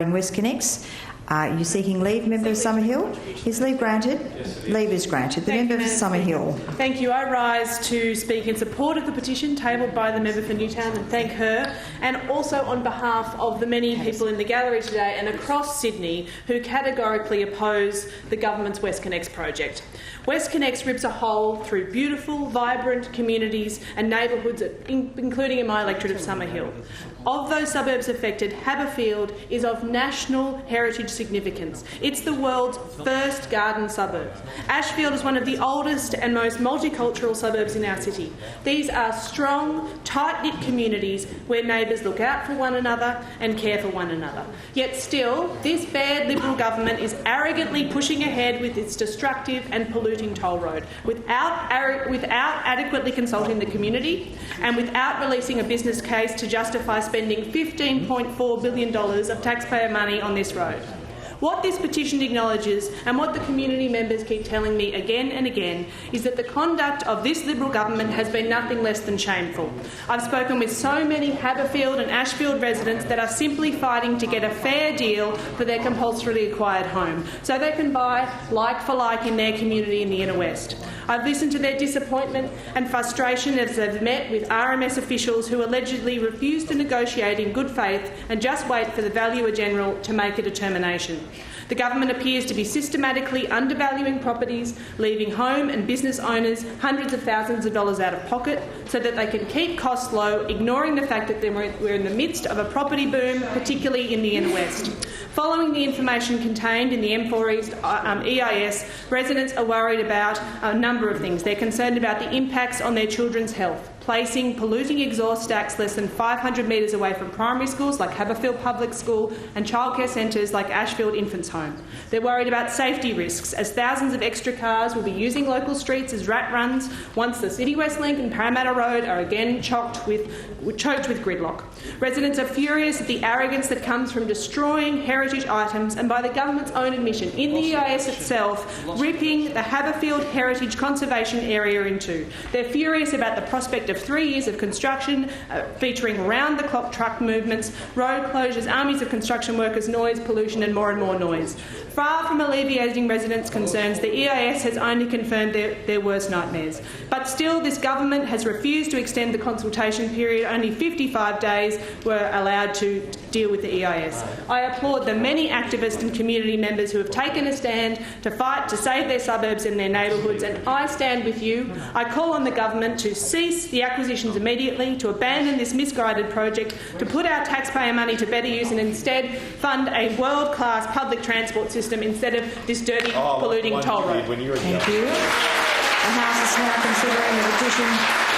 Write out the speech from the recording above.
in Westconnex. Are you seeking leave, Member of Summerhill? Is leave granted? Yes, leave is granted. The Member for Summerhill. Thank you. I rise to speak in support of the petition tabled by the member for Newtown and thank her, and also on behalf of the many people in the gallery today and across Sydney who categorically oppose the government's Westconnex project. Westconnex rips a hole through beautiful, vibrant communities and neighbourhoods, including in my electorate of Summerhill. Of those suburbs affected, Haberfield is of national heritage significance. It's the world's first garden suburb. Ashfield is one of the oldest and most multicultural suburbs in our city. These are strong, tight-knit communities where neighbours look out for one another and care for one another. Yet still, this bad Liberal government is arrogantly pushing ahead with its destructive and polluting toll road without adequately consulting the community and without releasing a business case to justify spending $15.4 billion of taxpayer money on this road. What this petition acknowledges, and what the community members keep telling me again and again, is that the conduct of this Liberal government has been nothing less than shameful. I've spoken with so many Haberfield and Ashfield residents that are simply fighting to get a fair deal for their compulsorily acquired home, so they can buy like for like in their community in the inner west. I've listened to their disappointment and frustration as they've met with RMS officials who allegedly refuse to negotiate in good faith and just wait for the Valuer General to make a determination. The government appears to be systematically undervaluing properties, leaving home and business owners hundreds of thousands of dollars out of pocket so that they can keep costs low, ignoring the fact that we're in the midst of a property boom, particularly in the inner west. Following the information contained in the M4 East EIS, residents are worried about a number of things. They're concerned about the impacts on their children's health, placing polluting exhaust stacks less than 500 metres away from primary schools like Haberfield Public School and childcare centres like Ashfield Infants Home. They're worried about safety risks as thousands of extra cars will be using local streets as rat runs once the City West Link and Parramatta Road are again choked with gridlock. Residents are furious at the arrogance that comes from destroying heritage items and, by the government's own admission in the EIS itself, ripping the Haberfield Heritage Conservation Area in two. They're furious about the prospect of 3 years of construction featuring round-the-clock truck movements, road closures, armies of construction workers, noise, pollution and more noise. Far from alleviating residents' concerns, the EIS has only confirmed their worst nightmares. But still, this government has refused to extend the consultation period. Only 55 days were allowed to deal with the EIS. I applaud the many activists and community members who have taken a stand to fight to save their suburbs and their neighbourhoods, and I stand with you. I call on the government to cease the acquisitions immediately, to abandon this misguided project, to put our taxpayer money to better use and instead fund a world-class public transport system instead of this dirty, polluting toll road. Thank you. The House is now considering the petition